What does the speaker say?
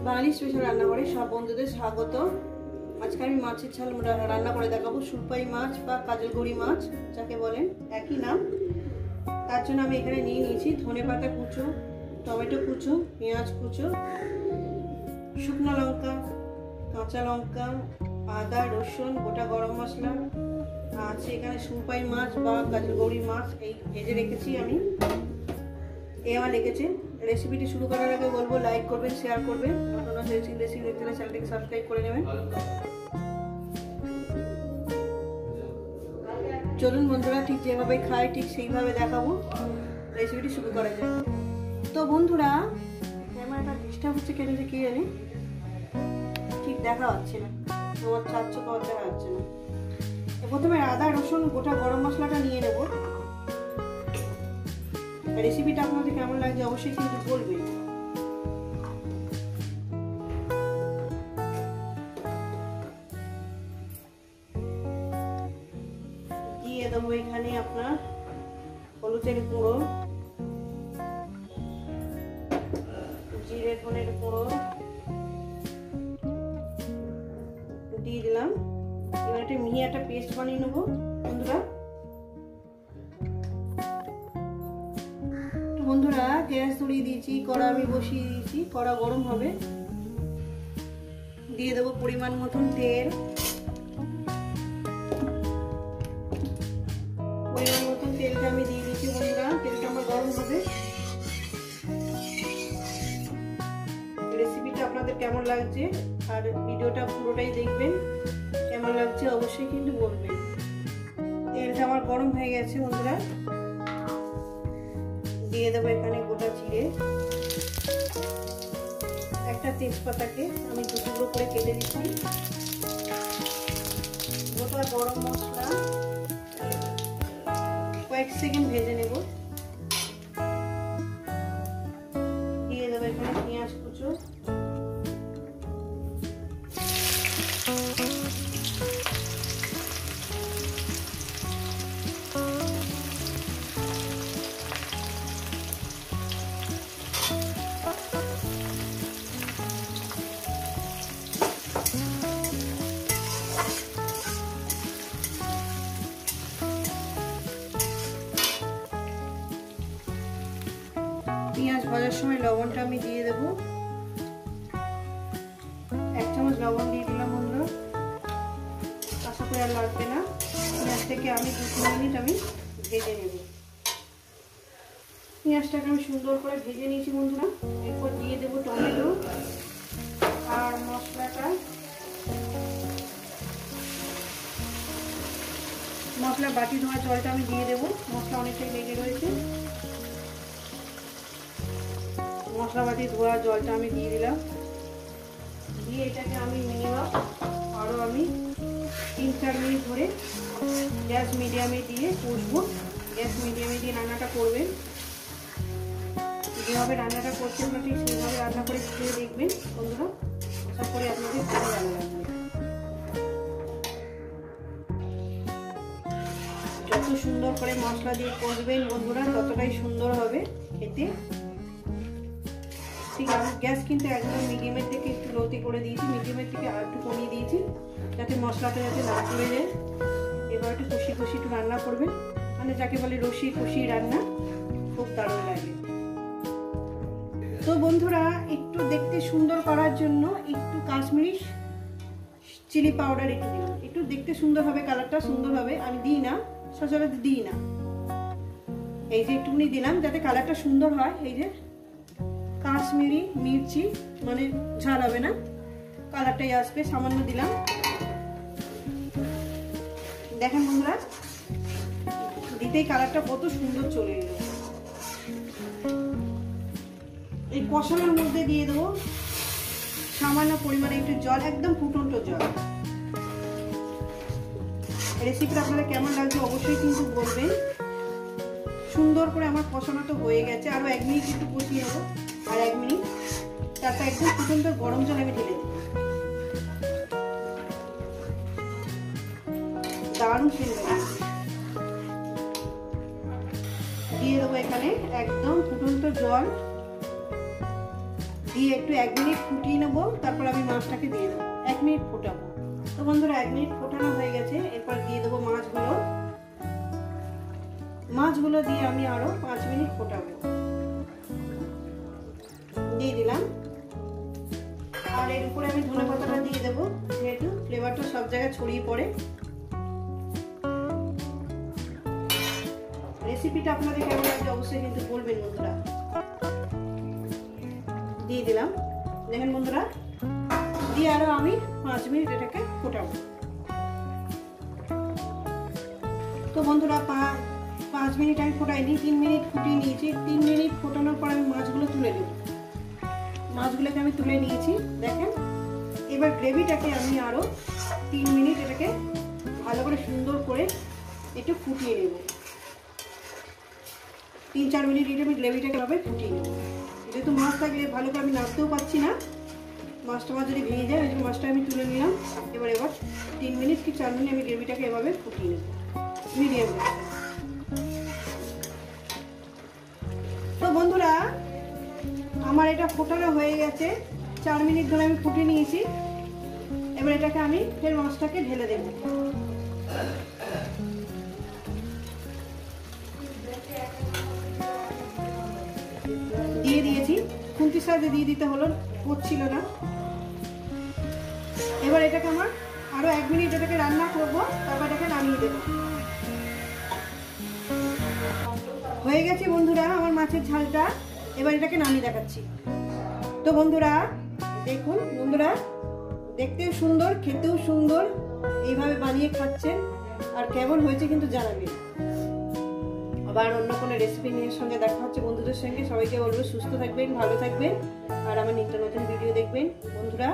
বাঙালি special রান্নাঘরে সব বন্ধুদের স্বাগত। আজকে আমি মাছের ঝাল রান্না করে দেখাবো। সুরপাই মাছ বা কাজলগড়ি মাছ যাকে বলেন, একই নাম। তার জন্য আমি এখানে নিয়ে নিয়েছি ধনেপাতা কুচো, টমেটো কুচো, পেঁয়াজ কুচো, শুকনো লঙ্কা, কাঁচা লঙ্কা, আদা, রসুন, গোটা গরম মশলা আছে। এখানে সুরপাই মাছ বা কাজলগড়ি মাছ এই ভেজে রেখেছি আমি। আমার লেগেছে। রেসিপিটি শুরু করার আগে বলবো লাইক করবেন, শেয়ার করবেন। আপনারা রেসিপি দেখতে হলে চ্যানেলটিকে সাবস্ক্রাইব করে নেবেন। চলুন বন্ধুরা, ঠিক যেভাবে খাই ঠিক সেইভাবে দেখাবো। রেসিপিটি শুরু করা যায়। তো বন্ধুরা, ক্যামেরাটা ডিস্টার্ব হচ্ছে কেন যে কি জানি, ঠিক দেখা যাচ্ছে না, তোমার চারশো পাওয়ার দেখা যাচ্ছে না। প্রথমে আদা, রসুন, গোটা গরম মশলাটা নিয়ে নেব। রেসিপিটা আপনাদের কেমন লাগছে অবশ্যই কিন্তু বলবেন। দিয়ে দেবো এখানে আপনার হলুদের গুঁড়ো, জিরে ধনের গুঁড়ো দিয়ে দিলাম। এবার একটা মিহি একটা পেস্ট বানিয়ে নেবো বন্ধুরা। গ্যাস ধরিয়ে দিয়েছি, কড়া আমি বসিয়ে দিয়েছি, কড়া গরম হবে। দিয়ে দেবো পরিমাণ মতন তেল। পরিমাণ মতন তেলটা আমি দিয়ে দিয়েছি বন্ধুরা। তেলটা আমার গরম হবে। রেসিপিটা আপনাদের কেমন লাগছে আর ভিডিওটা পুরোটাই দেখবেন। কেমন লাগছে অবশ্যই কিন্তু বলবেন। তেলটা আমার গরম হয়ে গেছে বন্ধুরা। দিয়ে দেবো এখানে গোটা জিরে, একটা তেজপাতাকে আমি দু টুকরো করে কেটে দিচ্ছি, গোটা গরম মশলা কয়েক সেকেন্ড ভেজে নেব। দিয়ে দেবো এখানে পেঁয়াজ কুচো, পেঁয়াজ ভাজার সময় লবণটা আমি দিয়ে দেবো। 1 চামচ লবণ দিয়ে দিলাম বন্ধুরা। আশা করি আর লাগবে না। পেঁয়াজটাকে আমি 2-3 মিনিট আমি ভেজে নেব। পেঁয়াজটাকে আমি সুন্দর করে ভেজে নিয়েছি বন্ধুরা। এরপর দিয়ে দেবো টমেটো আর মশলাটা। মশলা বাটি ধোয়া জলটা আমি দিয়ে দেবো। মশলা অনেকটাই লেগে রয়েছে। মশলা বাটি ধোয়া জলটা আমি দিয়ে দিলাম। দিয়ে এটাকে আমি মিনিমাম আরও আমি 3-4 মিনিট ধরে গ্যাস মিডিয়ামে দিয়ে কষবো। গ্যাস মিডিয়ামে দিয়ে রান্নাটা করবেন। যেভাবে রান্নাটা করছেন না ঠিক সেইভাবে রান্না করে খেয়ে দেখবেন বন্ধুরা। আশা করি আপনাদের খুব ভালো লাগবে। যত সুন্দর করে মশলা দিয়ে কষবেন বন্ধুরা ততটাই সুন্দর হবে খেতে। ঠিক আছে, গ্যাস কিন্তু একদম মিডিয়ামের থেকে একটু লোতে করে দিয়েছি, মিডিয়ামের থেকে আর একটু কমিয়ে দিয়েছি যাতে মশলাটা যাতে না পুড়ে যায়। এবার একটু কষি কষি একটু রান্না করবেন, মানে যাকে বলে রসি কষি রান্না, খুব দারুণ লাগে। তো বন্ধুরা, একটু দেখতে সুন্দর করার জন্য একটু কাশ্মীরি চিলি পাউডার একটু দিলাম। একটু দেখতে সুন্দর হবে, কালারটা সুন্দর হবে। আমি দিই না, সচরাচর দিই না। এই যে একটুখানি দিলাম যাতে কালারটা সুন্দর হয়। এই যে কাশ্মীরি মির্চি, মানে ঝাল হবে না, কালারটাই আসবে, সামান্য দিলাম। দেখেন বন্ধুরা, দিতেই কালারটা কত সুন্দর চলে এলো। এই কষানোর মধ্যে দিয়ে দেবো সামান্য পরিমাণে একটু জল, একদম ফুটন্ত জল। রেসিপিটা আপনাদের কেমন লাগছে অবশ্যই কিন্তু বলবেন। সুন্দর করে আমার কষানো তো হয়ে গেছে। আরো 1 মিনিট একটু কষিয়ে নেবো। আর 1 মিনিট, তারপর একদম ফুটন্ত গরম জল আমি ঢেলে দিই। দারুণ সুন্দর। দিয়ে দেবো এখানে একদম ফুটন্ত জল। দিয়ে একটু 1 মিনিট ফুটিয়ে নেবো, তারপর আমি মাছটাকে দিয়ে দেবো। 1 মিনিট ফোটাবো। তো বন্ধুরা 1 মিনিট ফোটানো হয়ে গেছে, এরপর দিয়ে দেবো মাছগুলো দিয়ে আমি আরো 5 মিনিট ফোটাবো। দিয়ে দিলাম, আর এর উপরে আমি ধনেপাতাটা দিয়ে দেবো, যেহেতু ফ্লেভারটা সব জায়গায় ছড়িয়ে পড়ে। রেসিপিটা আপনাদের কেমন লাগবে অবশ্যই কিন্তু বলবেন বন্ধুরা। দিয়ে দিলাম, দেখেন বন্ধুরা, দিয়ে আরো আমি 5 মিনিট এটাকে ফোটাবো। তো বন্ধুরা 5 মিনিট আমি ফোটাইনি, 3 মিনিট ফুটিয়ে নিয়েছি। 3 মিনিট ফোটানোর পর আমি মাছগুলো তুলে নেব। মাছগুলোকে আমি তুলে নিয়েছি, দেখেন। এবার গ্রেভিটাকে আমি আরো 3 মিনিট এটাকে ভালো করে সুন্দর করে একটু ফুটিয়ে নেব। 3-4 মিনিট এটা আমি গ্রেভিটাকে ভাবে ফুটিয়ে নেব। যেহেতু মাছ থাকলে ভালো করে আমি নাড়তেও পারছি না, মাছটা যদি ভেঙে যায়, ওই জন্য মাছটা আমি তুলে নিলাম। এবার 3 মিনিট কি 4 মিনিট আমি গ্রেভিটাকে এভাবে ফুটিয়ে নেব মিডিয়াম গ্যাসে। তো বন্ধুরা আমার এটা ফোটানো হয়ে গেছে, 4 মিনিট ধরে আমি ফুটিয়ে নিয়েছি। এবার এটাকে আমি ফের মাছটাকে ঢেলে দেব। দিয়ে দিয়েছি, খুন্তির সাহায্যে দিয়ে দিতে হলো, হচ্ছিল না। এবার এটাকে আমার আরো 1 মিনিট এটাকে রান্না করবো, তারপর এটাকে নামিয়ে দেবো। হয়ে গেছে বন্ধুরা আমার মাছের ঝালটা। এবার এটাকে নামিয়ে দেখাচ্ছি। তো বন্ধুরা দেখুন, বন্ধুরা দেখতেও সুন্দর, খেতেও সুন্দর, এইভাবে বানিয়ে খাচ্ছেন, আর কেমন হয়েছে কিন্তু জানাবেন। আবার অন্য কোনো রেসিপি নিয়ে সঙ্গে দেখা হচ্ছে বন্ধুদের সঙ্গে। সবাইকে বলবো সুস্থ থাকবেন, ভালো থাকবেন, আর আমার নিত্য নতুন ভিডিও দেখবেন বন্ধুরা।